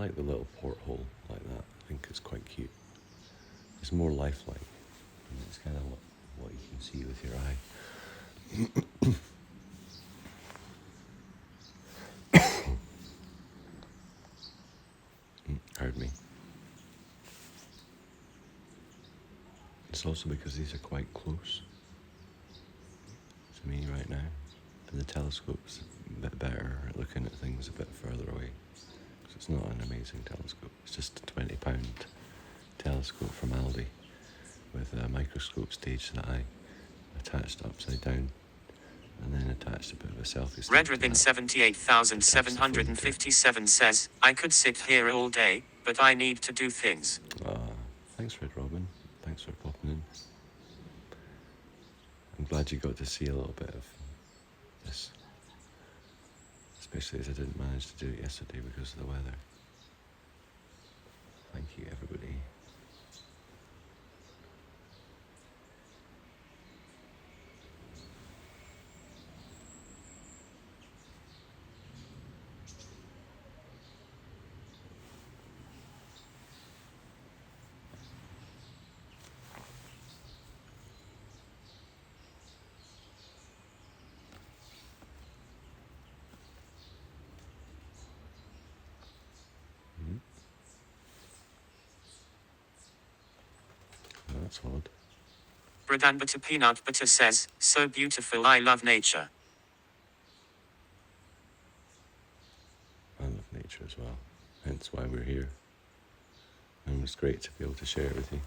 like the little porthole like that. I think it's quite cute. It's more lifelike. And it's kind of what you can see with your eye. Heard me. It's also because these are quite close to me right now. And the telescope's a bit better at looking at things a bit further away. So it's not an amazing telescope. It's just a £20 telescope from Aldi with a microscope stage to the eye, attached upside down, and then attached a bit of a selfie stick. Redribbon 78,757 says, I could sit here all day, but I need to do things. Thanks, Red Robin. Thanks for popping in. I'm glad you got to see a little bit of this, especially as I didn't manage to do it yesterday because of the weather. Thank you, everybody. That's odd. Bread Butter Peanut Butter says, so beautiful, I love nature. I love nature as well, hence why we're here. And it's great to be able to share it with you.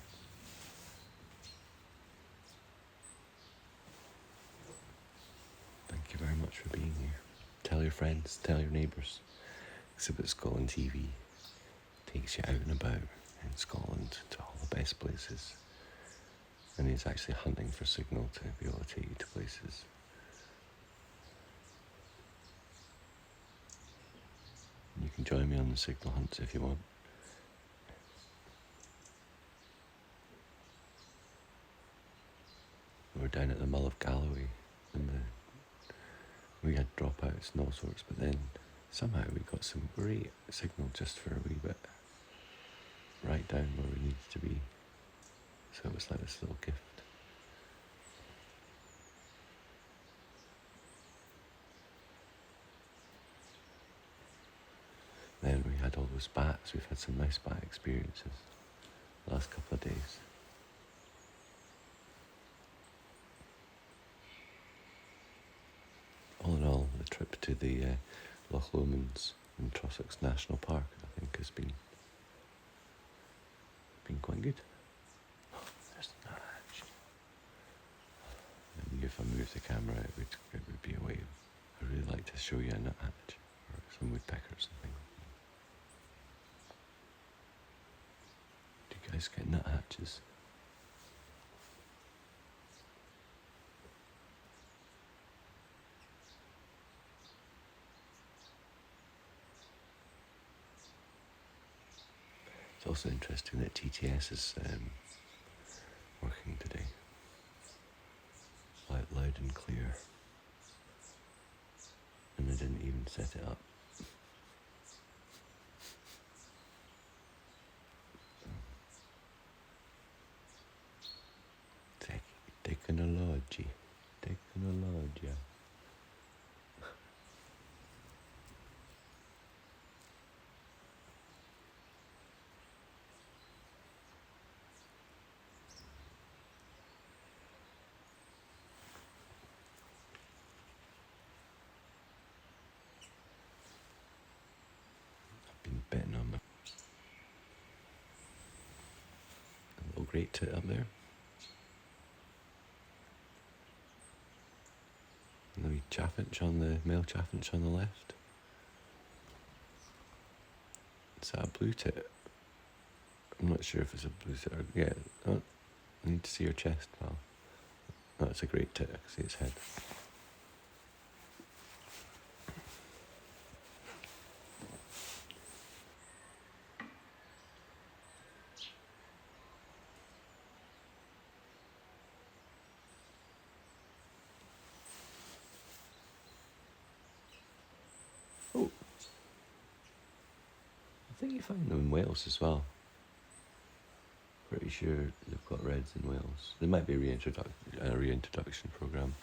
Thank you very much for being here. Tell your friends, tell your neighbours. Exhibit Scotland TV takes you out and about in Scotland to all the best places. And he's actually hunting for signal to be able to take you to places. You can join me on the signal hunts if you want. We were down at the Mull of Galloway and we had dropouts and all sorts, but then somehow we got some great signal just for a wee bit, right down where we needed to be. So it was like this little gift. Then we had all those bats. We've had some nice bat experiences the last couple of days. All in all, the trip to the Loch Lomond in Trossachs National Park, I think, has been quite good. There's the hatch. Maybe if I move the camera, it would be a way. I'd really like to show you a nuthatch or some woodpeckers and things. Do you guys get nuthatches? It's also interesting that TTS is working today. Loud and clear. And they didn't even set it up. Technology. Bitten on a little great tit up there. And the wee chaffinch on the male chaffinch on the left. Is that a blue tit? I'm not sure if it's a blue tit or yeah. Oh, I need to see your chest, pal. That's a great tit. I can see its head. think you find them in Wales as well. Pretty sure they've got reds in Wales. There might be a reintroduction programme.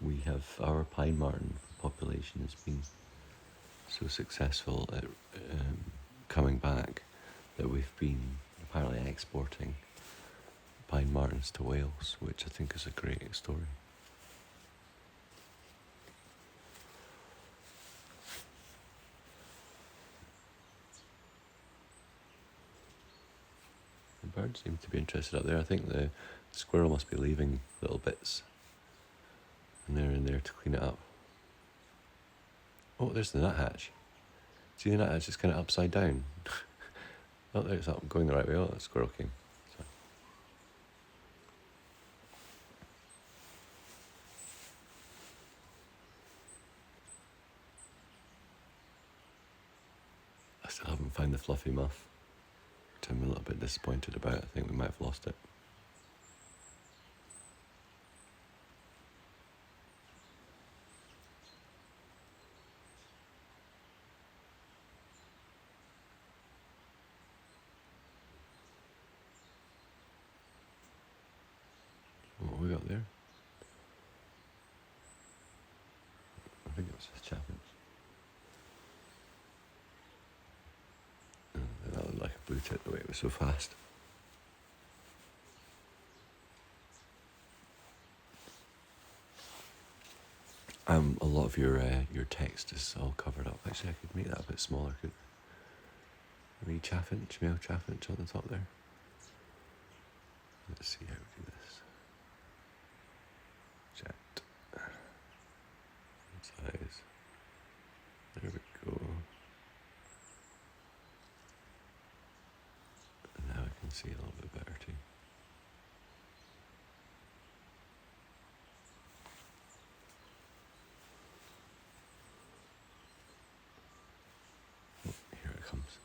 We have our pine marten population has been so successful at coming back that we've been apparently exporting pine martens to Wales, which I think is a great story. The birds seem to be interested up there. I think the squirrel must be leaving little bits, and they're in there to clean it up. Oh, there's the nuthatch. See, the nuthatch is kind of upside down. Oh, there's that going the right way. Oh, the squirrel came. Sorry. I still haven't found the fluffy muff, which I'm a little bit disappointed about. I think we might have lost it. What have we got there? I think it was a chaffinch. That looked like a blue tit the way it was so fast. A lot of your text is all covered up. Actually, I could make that a bit smaller. Could maybe chaffinch, male chaffinch on the top there. Let's see how we do this. Chat. Size. There we go. And now I can see a little bit better too. Oh, here it comes.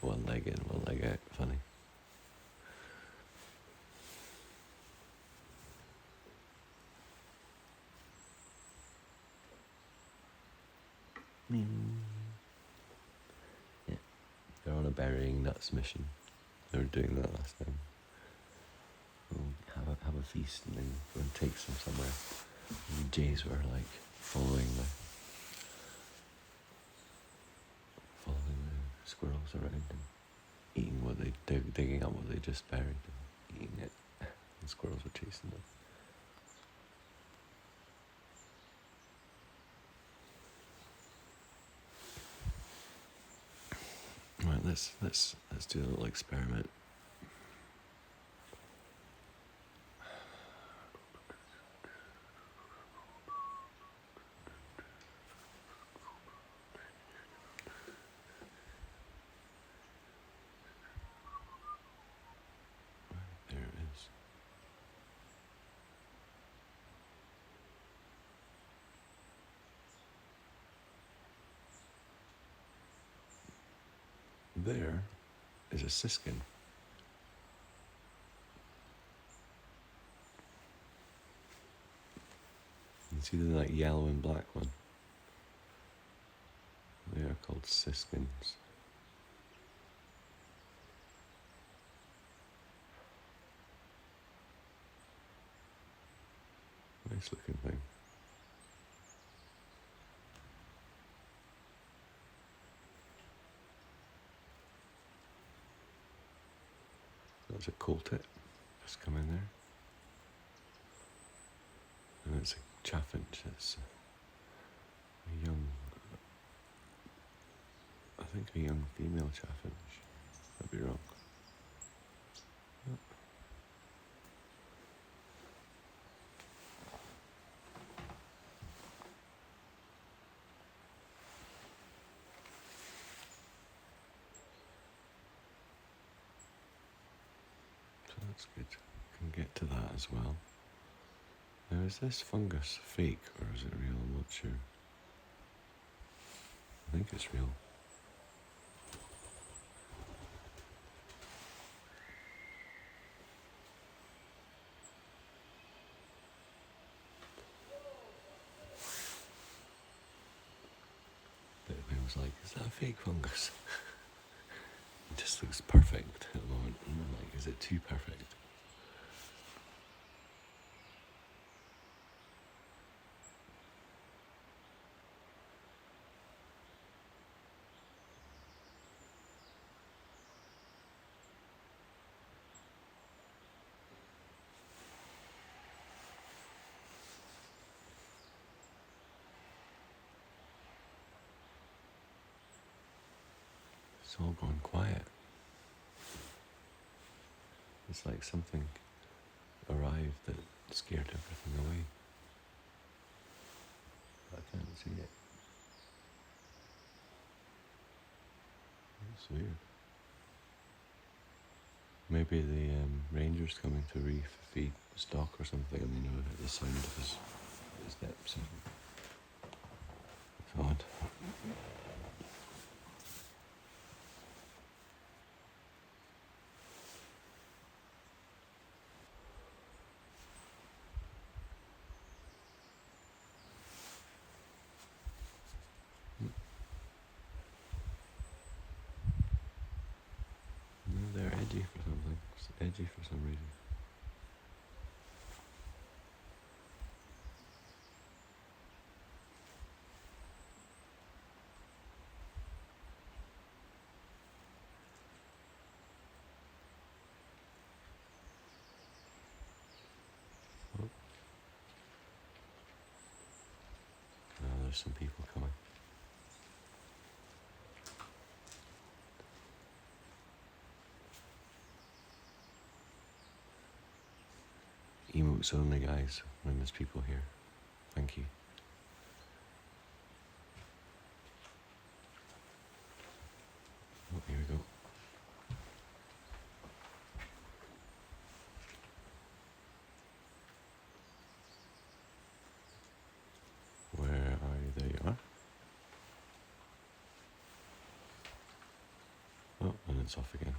One leg in, one leg out. Funny. Yeah, they're on a burying nuts mission. They were doing that last time. We'll have a feast and then go and take some somewhere. And the jays were like following the squirrels around and eating what they digging up what they just buried and eating it. And squirrels were chasing them. Right, let's do a little experiment. There it is. There is a siskin. You see the like yellow and black one? They are called siskins. Nice looking thing. That's a coltit just come in there. And it's a chaffinch. It's a young, I think a young female chaffinch. I'd be wrong. Yep. So that's good. Can get to that as well. Now, is this fungus fake or is it real? I'm not sure. I think it's real. was like, is that a fake fungus? It just looks perfect at the moment. And I'm like, is it too perfect? It's all gone quiet. It's like something arrived that scared everything away. I can't see it. It's weird. Maybe the ranger's coming to refeed stock or something, and they know the sound of his steps. It's odd. No, they're edgy for something. It's edgy for some reason. Oh. Oh, there's some people coming. Emotes only, guys, when there's people here. Thank you. Oh, here we go. Where are you? There you are. Oh, and it's off again.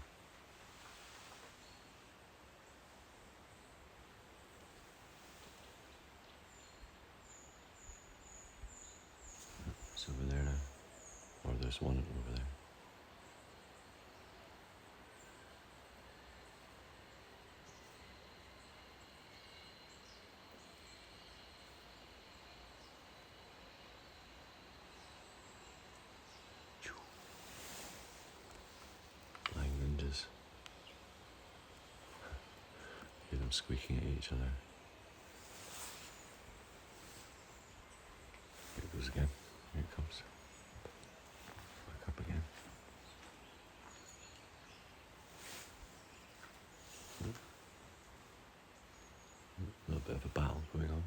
It's over there now. Or there's one over there. Flying ninjas. Hear them squeaking at each other. Here it goes again. Here it comes. Back up again. A little bit of a battle going on.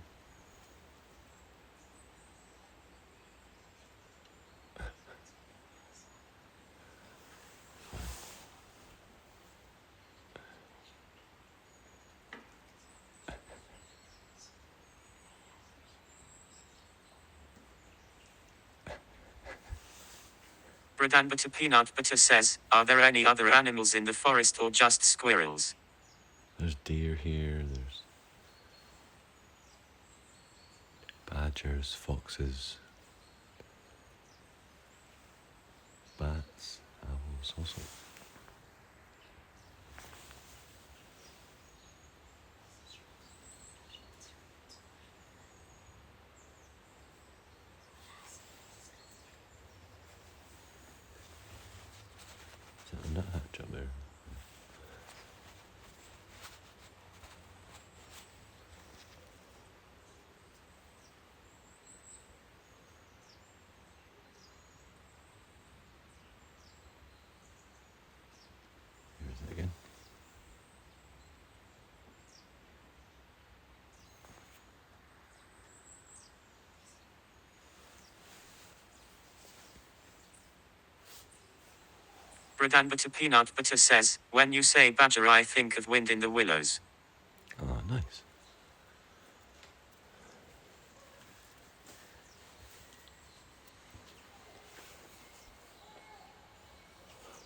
Bread butter peanut butter says, are there any other animals in the forest or just squirrels? There's deer here, there's badgers, foxes, bats, owls, all sorts. Is that a nuthatch up there? Here's it again. Bread butter peanut butter says, when you say badger I think of wind in the willows. Oh, nice.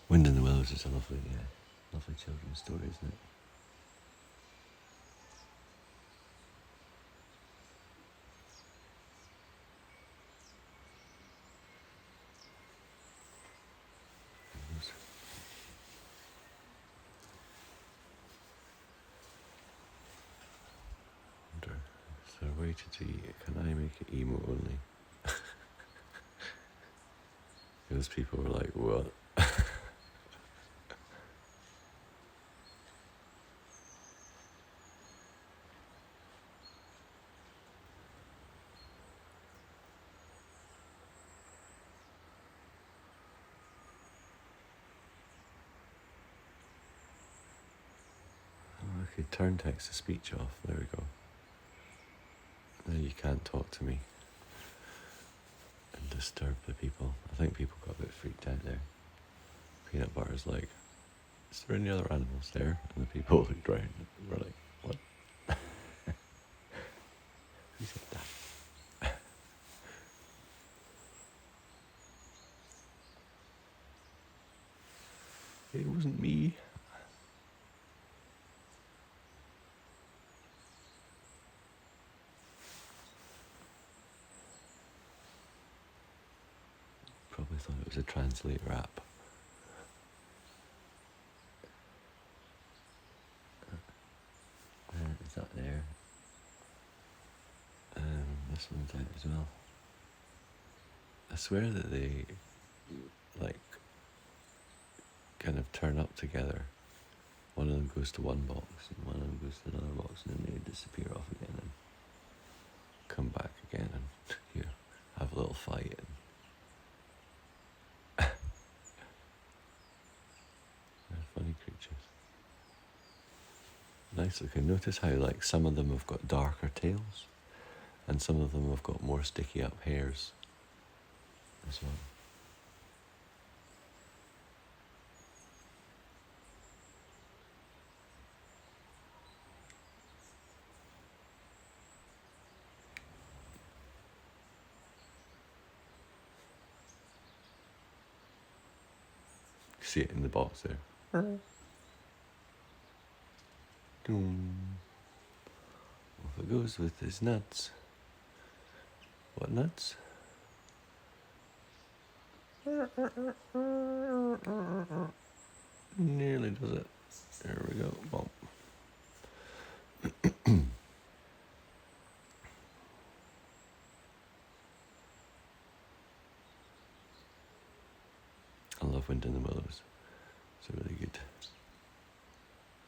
Wind in the Willows is a lovely children's story, isn't it? rated G. Can I make it emo only? Those people were like, what? Oh, I could turn text to speech off. There we go. Now you can't talk to me and disturb the people. I think people got a bit freaked out there. Peanut Butter's like, is there any other animals there? And the people looked around and were like, what? Who said that? It wasn't me. Probably thought it was a translator app. Is that there? This one's out as well. I swear that they, like, kind of turn up together. One of them goes to one box, and one of them goes to another box, and then they disappear off again and come back again, and you know, have a little fight. And they're funny creatures. Nice looking. Notice how, like, some of them have got darker tails, and some of them have got more sticky up hairs as well. See it in the box there. Off it goes with his nuts. What nuts? Nearly does it. There we go. Bump. I love Wind in the Willows. It's a really good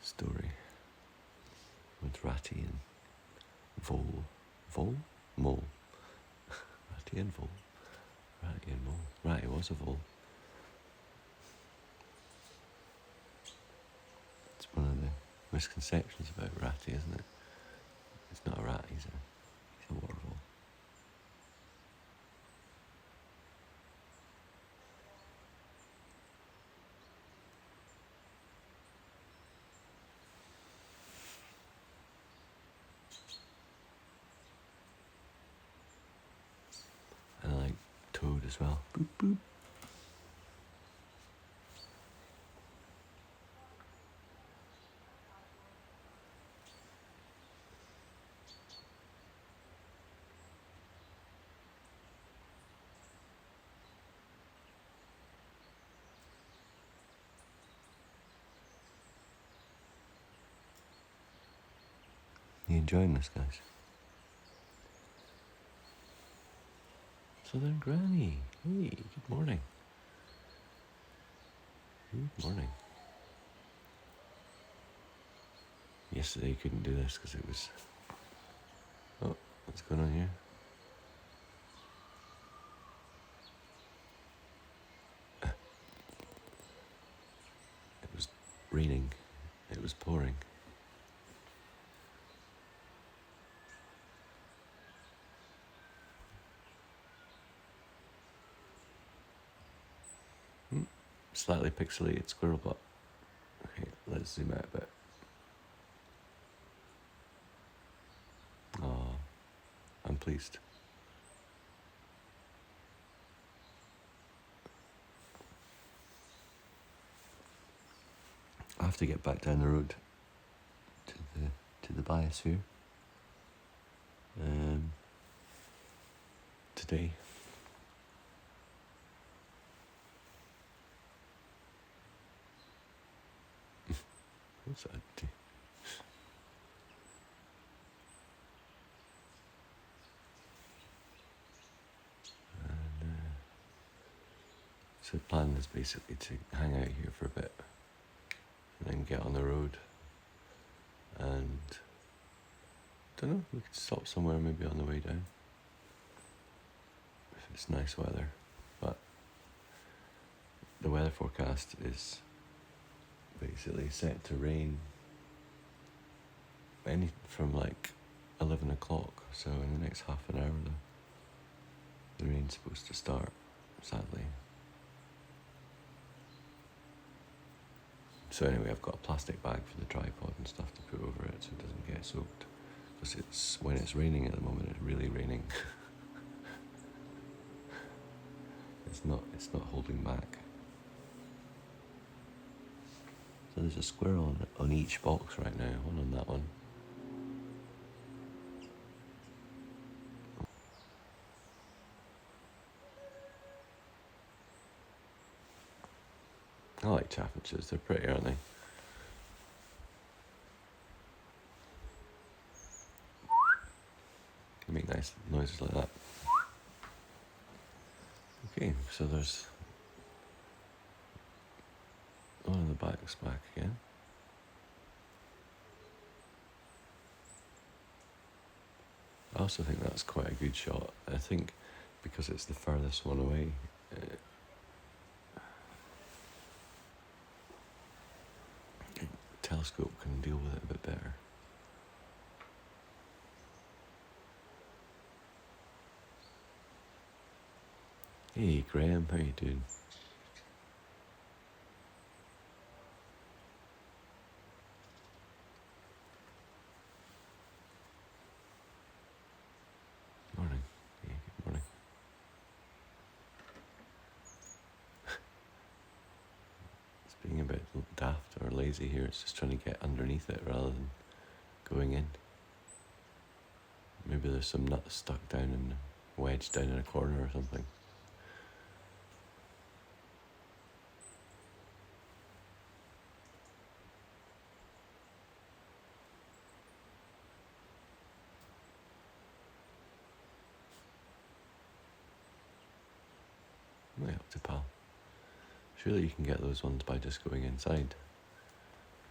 story with Ratty and Vole? Mole. Ratty and Vole. Ratty and Mole. Ratty was a vole. It's one of the misconceptions about Ratty, isn't it? He's not a rat, he's a water vole. And I like Toad as well. Boop boop. You enjoying this, guys? Southern Granny. Hey, good morning. Good morning. Yesterday you couldn't do this because it was... Oh, what's going on here? It was raining. It was pouring. Slightly pixelated squirrel butt. Okay, let's zoom out a bit. Oh, I'm pleased. I have to get back down the road to the biosphere today. What's that? So the plan is basically to hang out here for a bit and then get on the road, and don't know, we could stop somewhere maybe on the way down if it's nice weather. But the weather forecast is basically set to rain from like 11 o'clock, so in the next half an hour the rain's supposed to start, sadly. So anyway, I've got a plastic bag for the tripod and stuff to put over it so it doesn't get soaked, because when it's raining at the moment, it's really raining. It's not holding back. So there's a squirrel on each box right now, one on that one. I like chaffinches, they're pretty, aren't they? They make nice noises like that. Okay, so there's one of the backs back again. I also think that's quite a good shot. I think because it's the furthest one away, telescope can deal with it a bit better. Hey Graham, how you doing? Morning. Yeah, good morning. It's being a bit daft or lazy here. It's just trying to get underneath it rather than going in. Maybe there's some nuts stuck down and wedged down in a corner or something. Way up to pal. Surely you can get those ones by just going inside.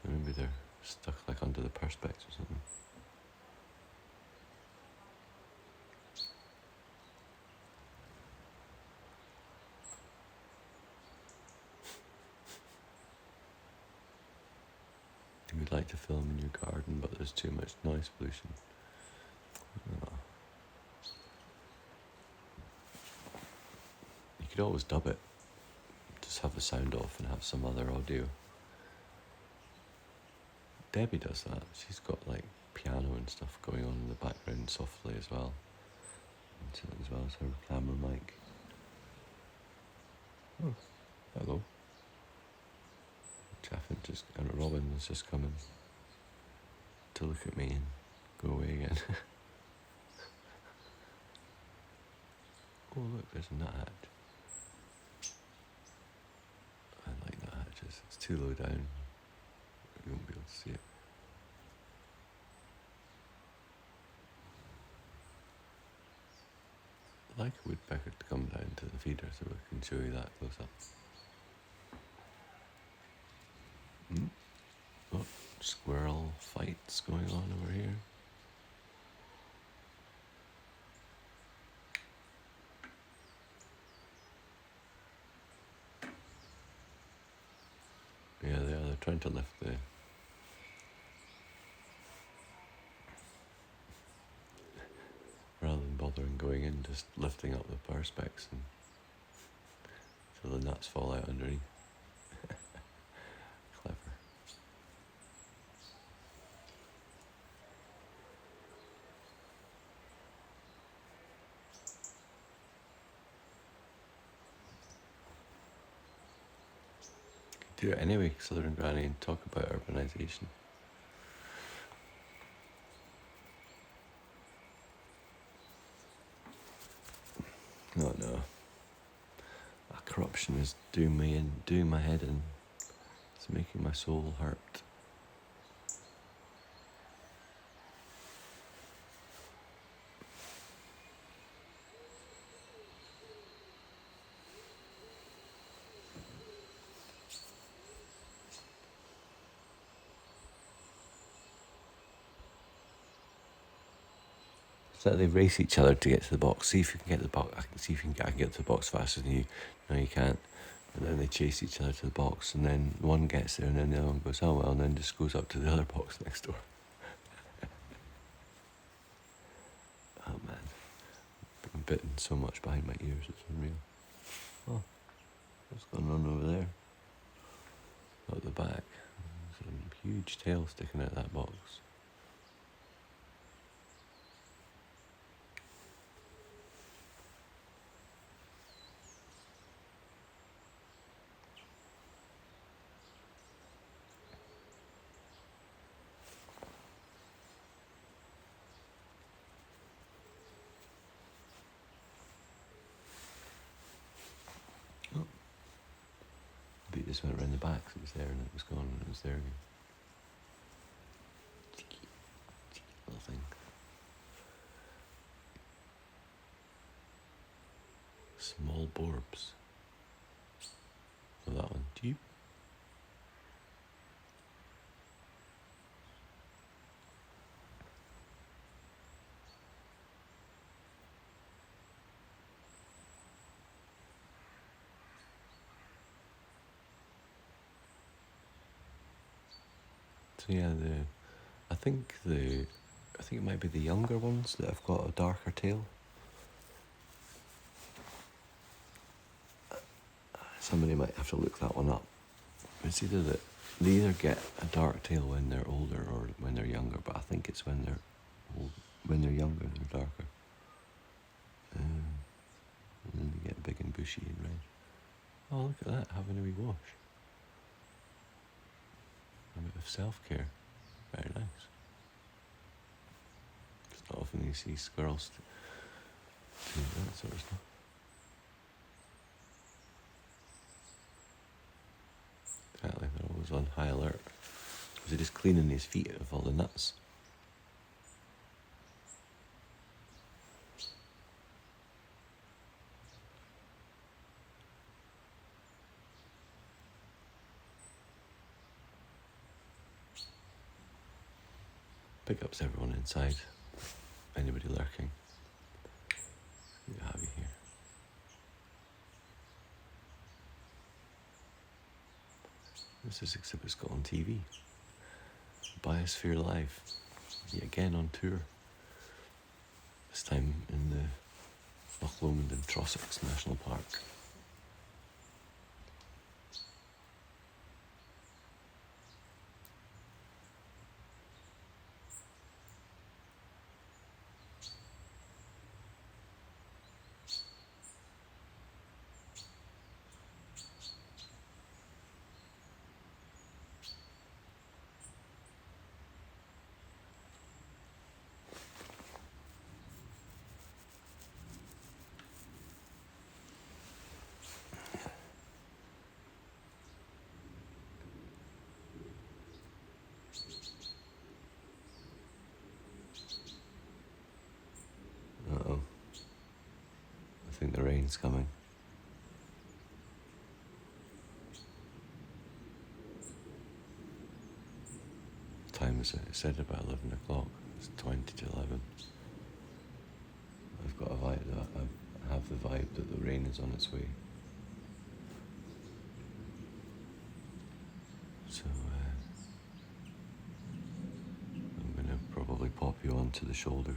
Maybe they're stuck like under the perspex or something. You would like to film in your garden, but there's too much noise pollution. Oh. You could always dub it. Just have the sound off and have some other audio. Debbie does that. She's got like piano and stuff going on in the background softly as well. As well as her camera mic. Oh, hello. Chaffinch and Robin was just coming to look at me and go away again. Oh look, there's a nuthatch. I like nuthatches. It's too low down. You won't be able to see it. I'd like a woodpecker to come down to the feeder so we can show you that close up. Oh, squirrel fights going on over here. Yeah, they are. They're trying to lift the... Rather than bothering going in, just lifting up the perspex and so the nuts fall out underneath. Clever. Do it anyway, Southern Granny, and talk about urbanisation. Oh no. Corruption is doing my head in. It's making my soul hurt. So they race each other to get to the box. See if you can get to the box. I can get to the box faster than you. No, you can't. And then they chase each other to the box, and then one gets there, and then the other one goes, oh well, and then just goes up to the other box next door. Oh man, I've been bitten so much behind my ears, it's unreal. Oh, what's going on over there? At the back, there's a huge tail sticking out of that box. It just went around the back, so it was there and it was gone and it was there again. Cheeky little thing. Small borbs. Oh, that one. Jeep. So yeah, I think it might be the younger ones that have got a darker tail. Somebody might have to look that one up. It's either that they either get a dark tail when they're older or when they're younger, but I think it's when they're younger they're darker. And then they get big and bushy and red. Oh, look at that, having a wee wash. A bit of self-care. Very nice. It's not often you see squirrels do that sort of stuff. Exactly, they're always on high alert. Because they're just cleaning his feet of all the nuts. Pick ups everyone inside. Anybody lurking. Good to have you here. This is exhibit Scott on TV. Biosphere Live. Yet again on tour. This time in the Loch Lomond and Trossachs National Park. Uh-oh. I think the rain's coming. Time is it? It said about 11 o'clock. It's 20 to 11. I've got a vibe that I have the vibe that the rain is on its way. So I'm gonna probably pop you onto the shoulder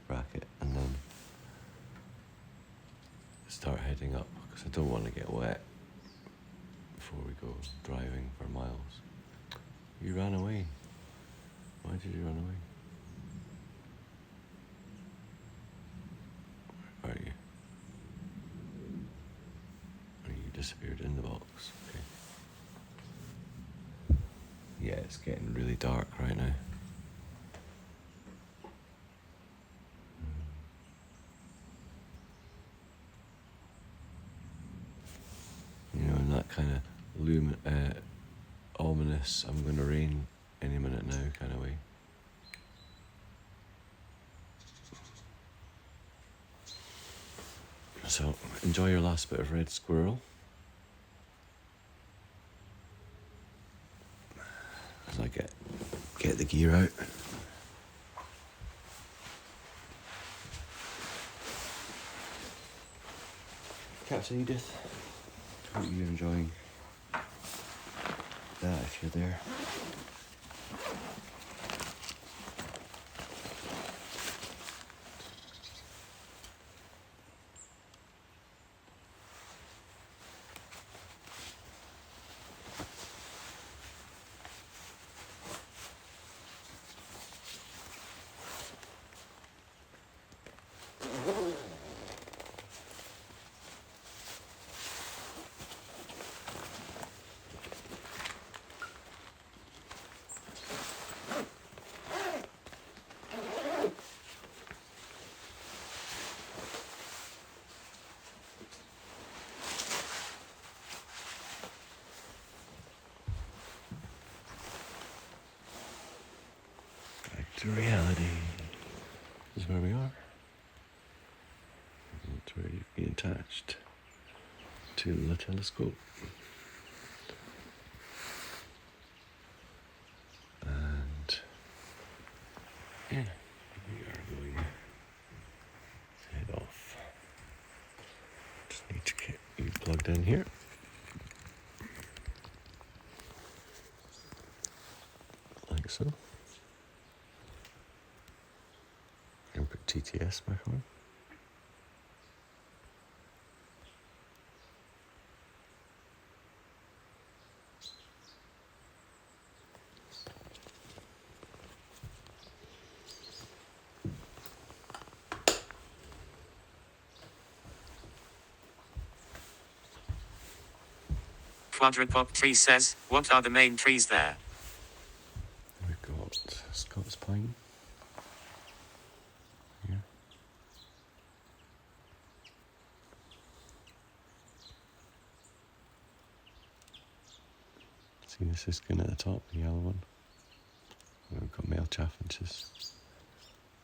bracket and then start heading up because I don't want to get wet before we go driving for miles. You ran away. Why did you run away? Where are you? Or you disappeared in the box. Okay. Yeah, it's getting really dark right now. You know, in that kind of ominous, I'm going to rain any minute now kind of way. So, enjoy your last bit of red squirrel. As I get the gear out. CaptainEdith. Hope you're enjoying that if you're there. To reality is where we are. It's where you've been attached to the telescope. And yeah, we are going to head off. Just need to get you plugged in here. Like so. And put TTS back on. Quadrupop tree says, what are the main trees there? We've got Scots pine. Here. See the siskin at the top, the yellow one. And we've got male chaffinches.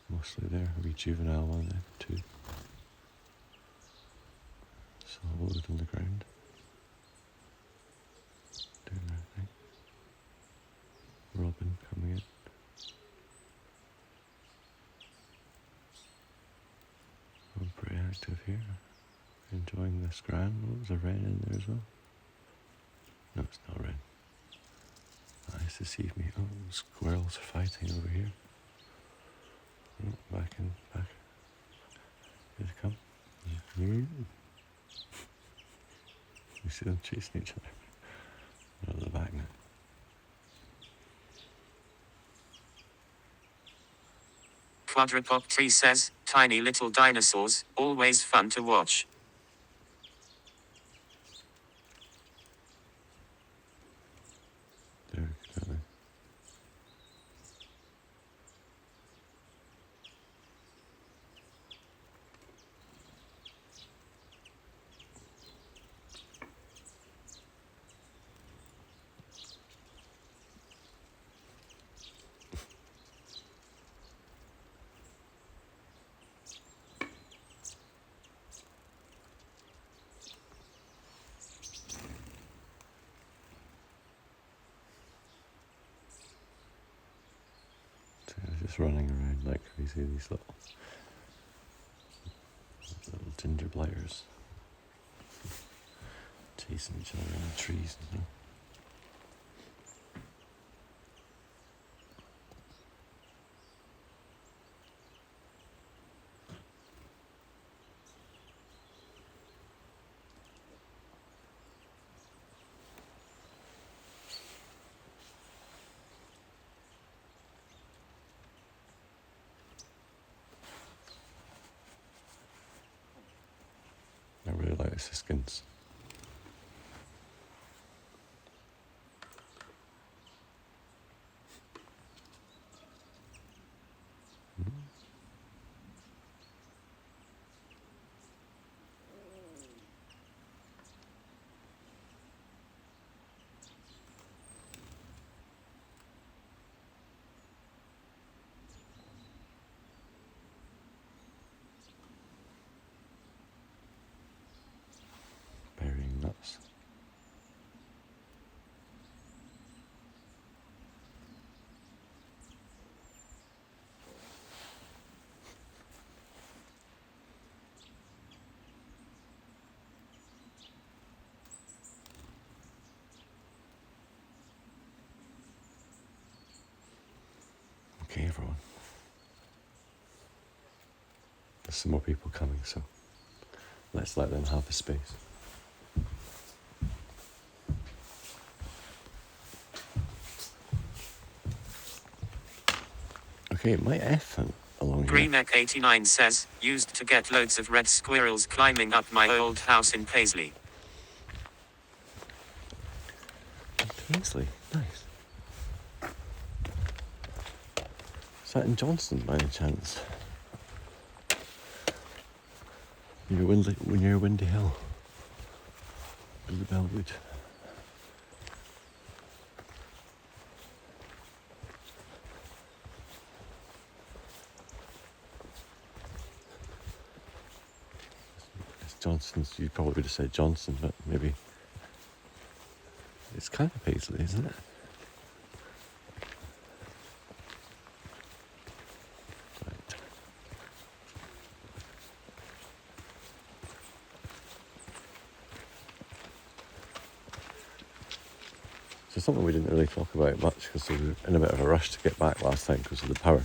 Mostly there. A wee juvenile one there too. Solid on the ground. Doing their thing. Robin coming in. I'm pretty active here. Enjoying this grand. Oh, there's a wren in there as well. No, it's not wren. Nice to see me. Oh, squirrels are fighting over here. Oh, back. Here they come. You see them chasing each other. They're at the back now. Quadrupop tree says, tiny little dinosaurs, always fun to watch. There, got it. So they're just running around like crazy, these little ginger blighters. Chasing each other around the trees and stuff. I really like the siskins. Okay, everyone. There's some more people coming, so let's let them have the space. Okay, my F along here. Greenneck89 says, used to get loads of red squirrels climbing up my old house in Paisley. Paisley, nice. Is that in Johnston by any chance? Near Windy Hill. Billy Bellwood. Johnston's, you probably would have said Johnston, but maybe it's kind of Paisley, isn't it? Right. So something we didn't really talk about much because we were in a bit of a rush to get back last time because of the power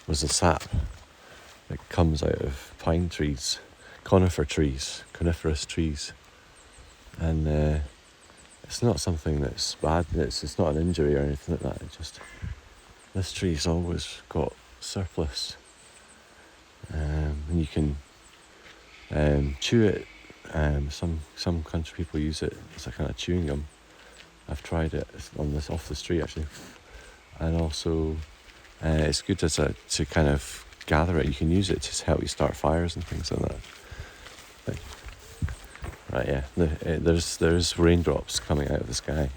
was the sap that comes out of pine trees. Coniferous trees, and it's not something that's bad. It's not an injury or anything like that. It's just this tree's always got surplus, and you can chew it. Some country people use it as a kind of chewing gum. I've tried it off the street actually, and also it's good to kind of gather it. You can use it to help you start fires and things like that. Right, yeah. There's raindrops coming out of the sky.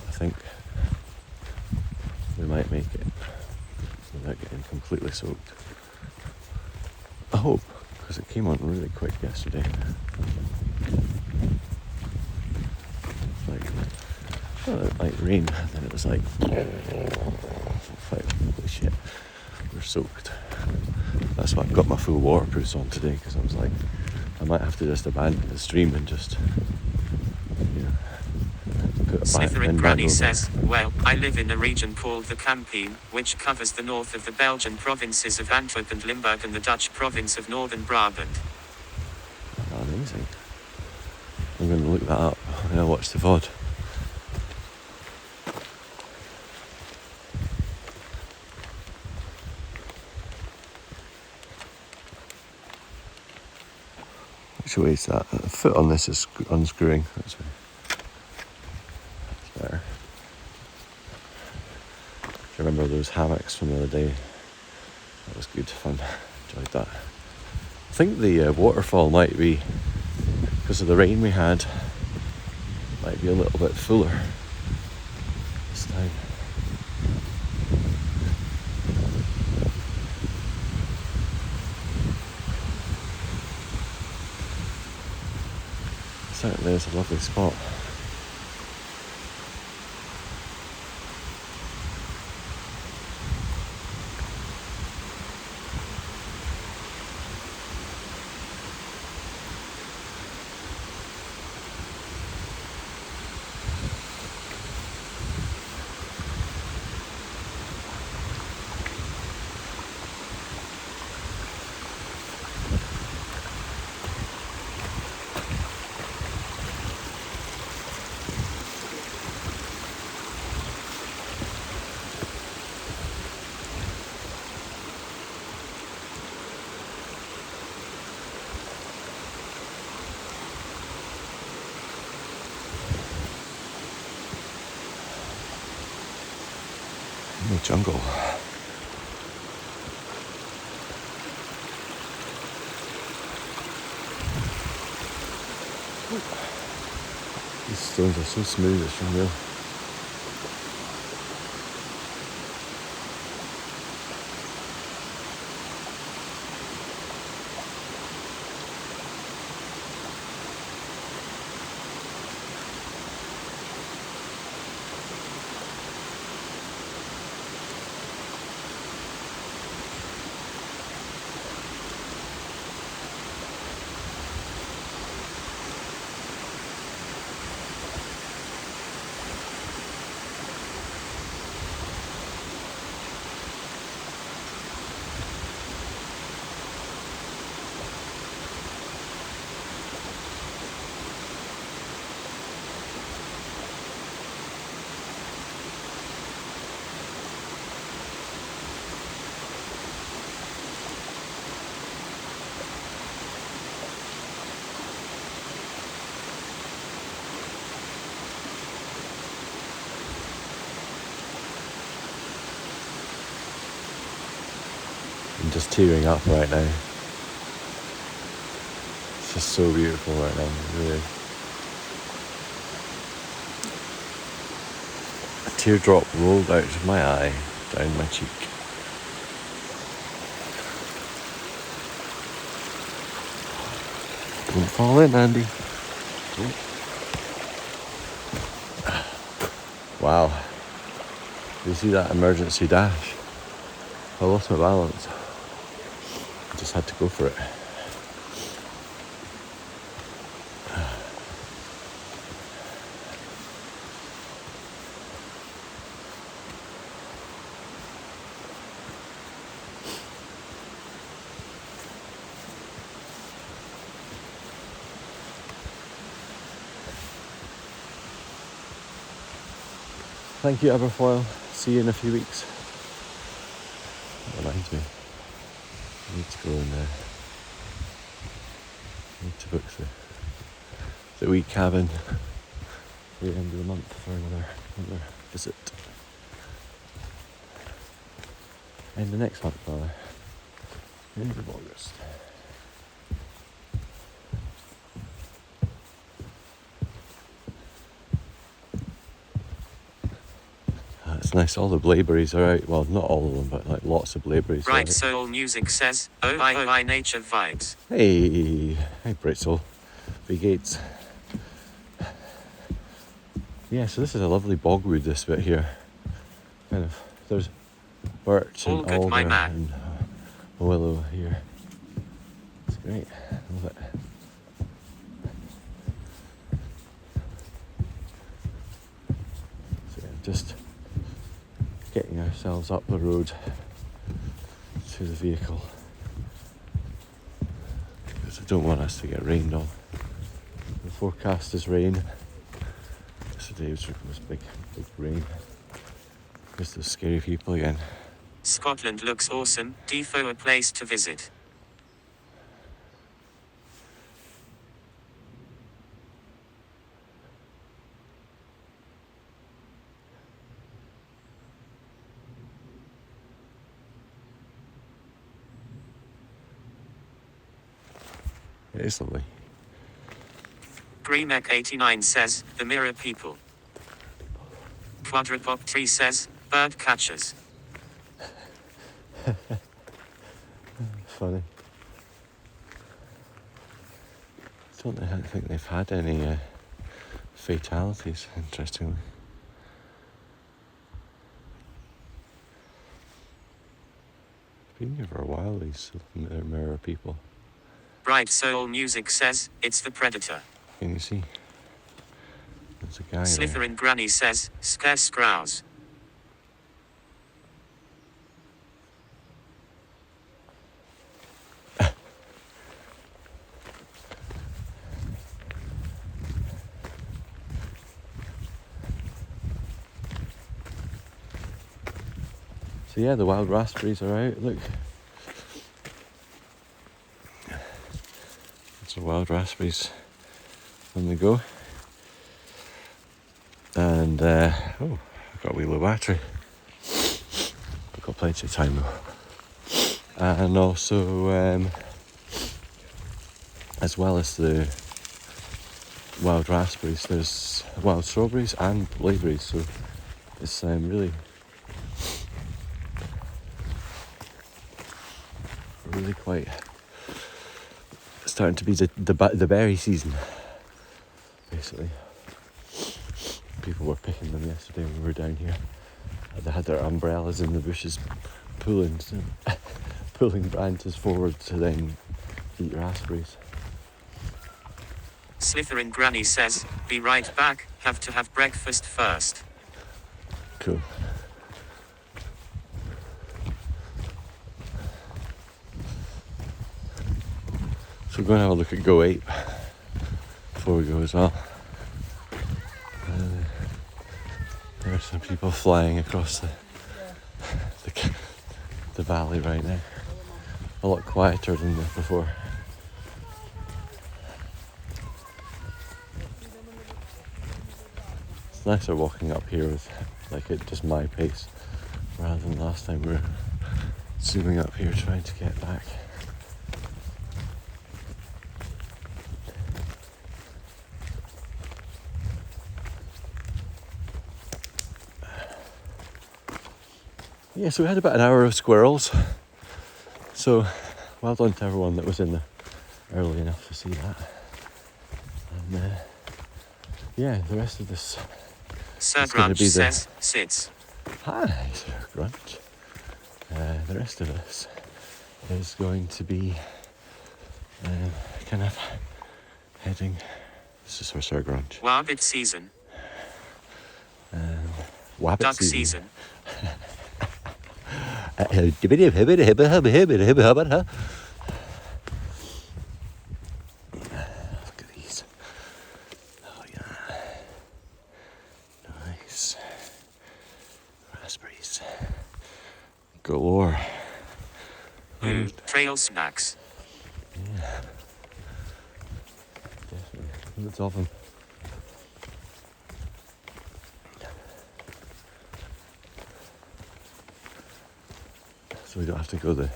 I think we might make it without getting completely soaked. I hope, because it came on really quick yesterday. Like rain, and then it was like holy shit, we're soaked. That's why I've got my full waterproofs on today, because I was like, I might have to just abandon the stream and just, put a Sniffering Granny says, well, I live in a region called the Campine, which covers the north of the Belgian provinces of Antwerp and Limburg and the Dutch province of Northern Brabant. Oh, amazing. I'm going to look that up when I watch the VOD. Which way is that? The foot on this is unscrewing. That's better. Do you remember those hammocks from the other day? That was good fun. Enjoyed that. I think the waterfall might be, because of the rain we had, might be a little bit fuller this time. Certainly is a lovely spot. The jungle. These stones are so smooth, it's unreal. I'm just tearing up right now. It's just so beautiful right now, really. A teardrop rolled out of my eye, down my cheek. Don't fall in, Andy. Wow. You see that emergency dash? I lost my balance. I just had to go for it. Thank you, Aberfoyle. See you in a few weeks. That reminds me. I need to go and need to book the wee cabin at the end of the month for another visit. End of next month, rather. End of August. It's nice, all the blaeberries are out. Well, not all of them, but like lots of blaeberries. Bright Soul Music says, "Oh, nature vibes." Hey, Bright Soul. Big Gates. Yeah, so this is a lovely bogwood, this bit here. Kind of, there's birch All and good, alder my man. and willow here. It's great, I love it. So yeah, just getting ourselves up the road to the vehicle, because I don't want us to get rained on. The forecast is rain. Yesterday was big rain. There's those scary people again. Scotland looks awesome. Defo a place to visit. It is lovely. Greemec89 says, "The mirror people." Quadrupop Tree says, "Bird catchers." Funny. I don't think they've had any fatalities, interestingly. Been here for a while, these mirror people. Bright Soul Music says, "It's the Predator." Can you see? There's a guy there. Slitherin Granny says, "Scare scrows." So yeah, the wild raspberries are out, look. Lots of wild raspberries on the go. And, oh, I've got a wee low battery. I've got plenty of time though. And also, as well as the wild raspberries, there's wild strawberries and blaeberries, so it's really quite starting to be the berry season, basically. People were picking them yesterday when we were down here. They had their umbrellas in the bushes pulling branches forward to then eat raspberries. Slitherin Granny says, "Be right back, have to have breakfast first." Cool. So we're going to have a look at Go Ape before we go as well. There are some people flying across the valley right now. A lot quieter than before. It's nicer walking up here with just my pace rather than last time we were zooming up here trying to get back. Yeah, so we had about an hour of squirrels. So well done to everyone that was in there early enough to see that. And yeah, the rest of this Sir is going to Grunch be the... says, sits. Hi, Sir Grunch. The rest of this is going to be kind of heading... This is for Sir Grunch. Wabbit season. Wabbit Duck season. Look at these. Oh yeah. Nice. Raspberries. Galore. Trail snacks. Yeah. Definitely. Loads of them. So we don't have to go the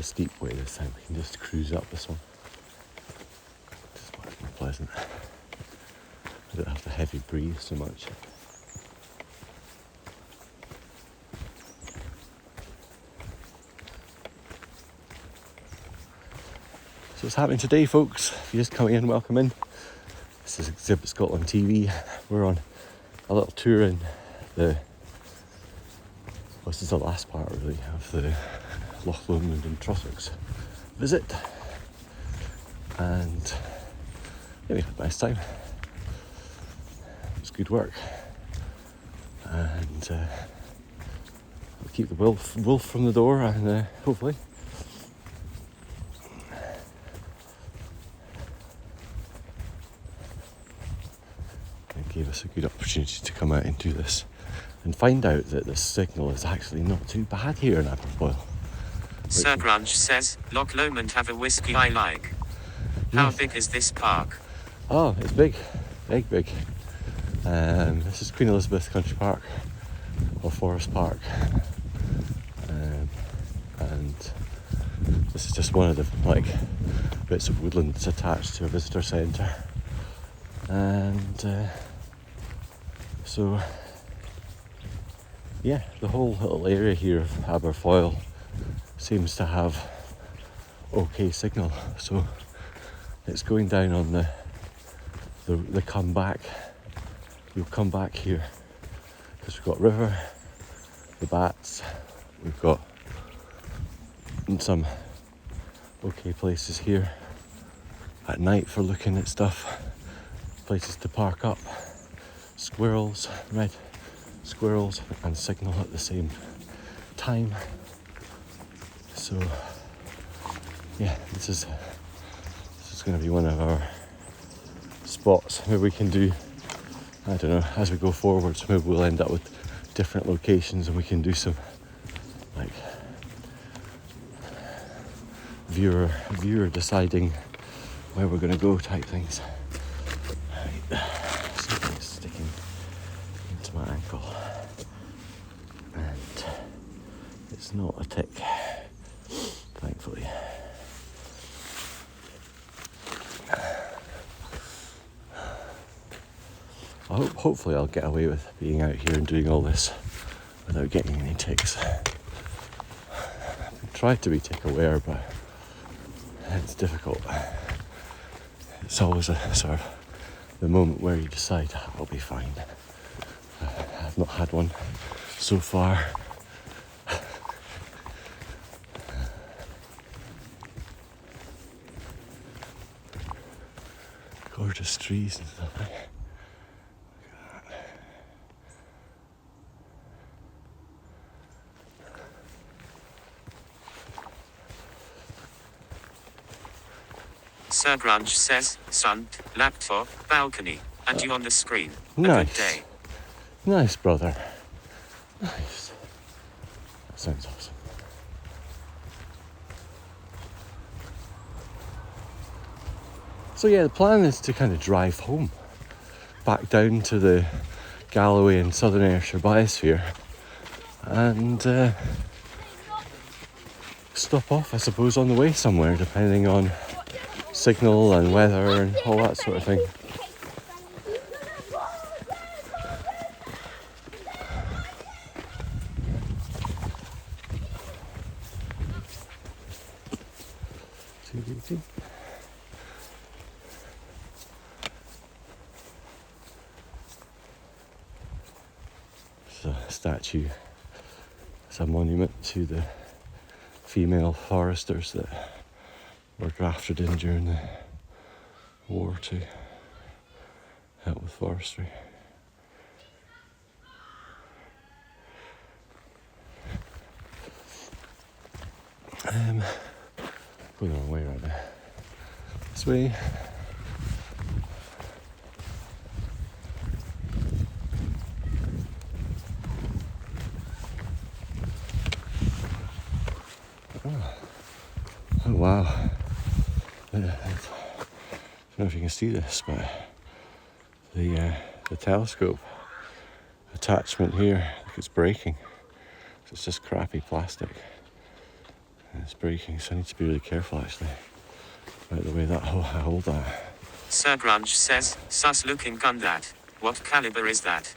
steep way this time. We can just cruise up this one. It's much more pleasant. I don't have to heavy breathe so much. So what's happening today, folks? If you're just coming in, welcome in. This is Exhibit Scotland TV. We're on a little tour in the... Well, this is the last part, really, of the Loch, Lomond and Trossachs visit. And yeah, we had a nice time. It was good work. And we'll keep the wolf from the door, and hopefully it gave us a good opportunity to come out and do this and find out that the signal is actually not too bad here in Aberfoyle. Sir Grunch says, Loch Lomond have a whiskey I like. How Yes. big is this park? Oh, it's big. Big. This is Queen Elizabeth Country Park, or Forest Park. And this is just one of the bits of woodland that's attached to a visitor centre. And so yeah, the whole little area here of Aberfoyle seems to have okay signal. So it's going down on the come back. We'll come back here because we've got river, the bats, we've got some okay places here at night for looking at stuff, places to park up, squirrels, red squirrels and signal at the same time. So yeah, this is going to be one of our spots. Maybe we can do, I don't know, as we go forwards, maybe we'll end up with different locations and we can do some viewer deciding where we're going to go type things. Right. Something's sticking into my ankle and it's not a tick, thankfully. Hopefully I'll get away with being out here and doing all this without getting any ticks. I try to be tick aware, but it's difficult. It's always a sort of the moment where you decide I'll be fine. I've not had one so far. Gorgeous trees and stuff. Sir Grunch says, sunt, laptop, balcony, and you on the screen. A Nice. good day. Nice, brother. Nice. That sounds awesome. So yeah, the plan is to kind of drive home, back down to the Galloway and Southern Ayrshire biosphere, and stop off, I suppose, on the way somewhere, depending on signal and weather and all that sort of thing. It's a statue. It's a monument to the female foresters that were grafted in during the war to help with forestry. Going the wrong way right now. This way. Oh wow. I don't know if you can see this, but the telescope attachment here, look, it's breaking. So it's just crappy plastic. And it's breaking, so I need to be really careful actually about the way that I hold that. Sir Grunge says, sus looking gun that. What caliber is that?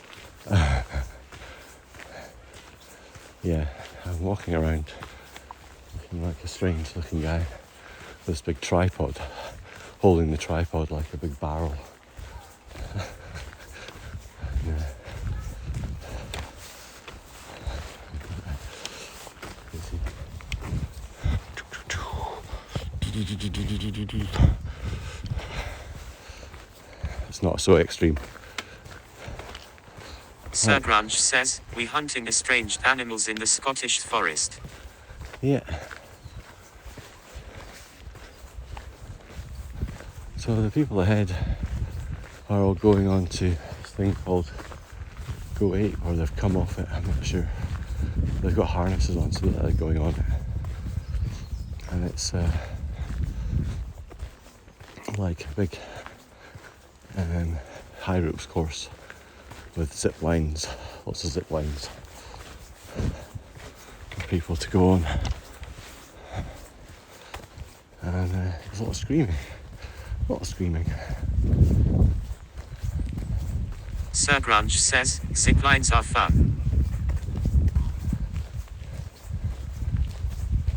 Yeah, I'm walking around looking like a strange looking guy with this big tripod, holding the tripod like a big barrel. Yeah. It's not so extreme. Sir Grunge says, we hunting estranged animals in the Scottish forest. Yeah. So the people ahead are all going on to this thing called Go Ape, or they've come off it, I'm not sure. They've got harnesses on, so they're going on it. And it's like a big high ropes course with zip lines, lots of zip lines for people to go on. And there's a lot of screaming. Sir Grunge says, zip lines are fun.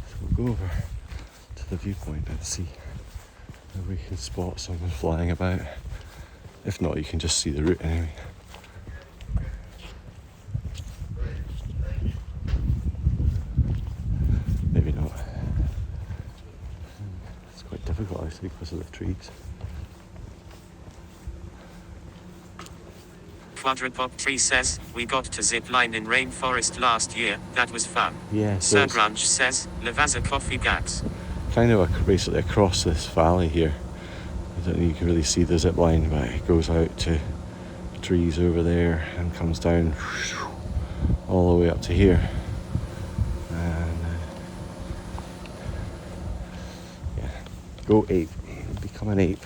So we'll go over to the viewpoint and see if we can spot someone flying about. If not, you can just see the route anyway. Maybe not. It's quite difficult actually because of the trees. Quadrupop Tree says, we got to zip line in rainforest last year, that was fun. Yeah, so Sir it's Grunge says, Levaza coffee gaps. kind of basically across this valley here. I don't know, you can really see the zip line, but it goes out to trees over there and comes down all the way up to here. And yeah, go ape, become an ape.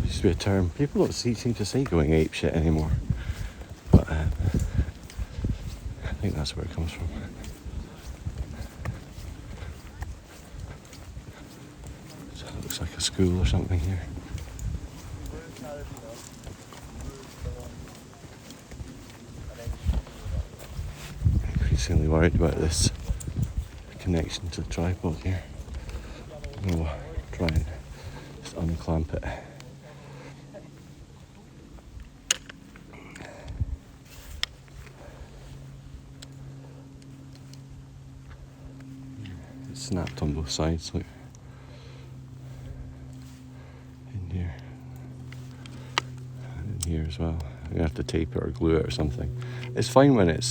Used to be a term. People don't seem to say going ape shit anymore, but I think that's where it comes from. So it looks like a school or something here. Increasingly worried about this connection to the tripod here. We'll try and just unclamp it. It's snapped on both sides, look. In here. And in here as well. I'm gonna have to tape it or glue it or something. It's fine when it's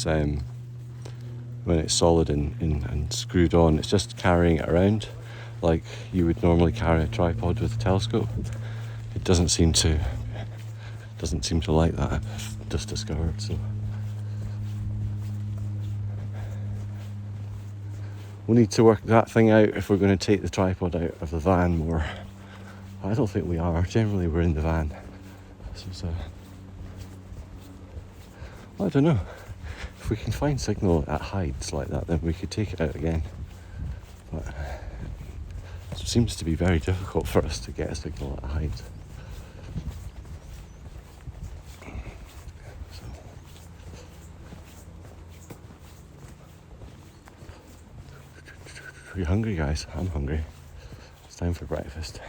solid and screwed on. It's just carrying it around like you would normally carry a tripod with a telescope. It doesn't seem to like that, I've just discovered. So we'll need to work that thing out if we're going to take the tripod out of the van more. I don't think we are. Generally we're in the van. This is I don't know. If we can find signal at hides like that, then we could take it out again. But it seems to be very difficult for us to get a signal at hides. So. Are you hungry, guys? I'm hungry. It's time for breakfast.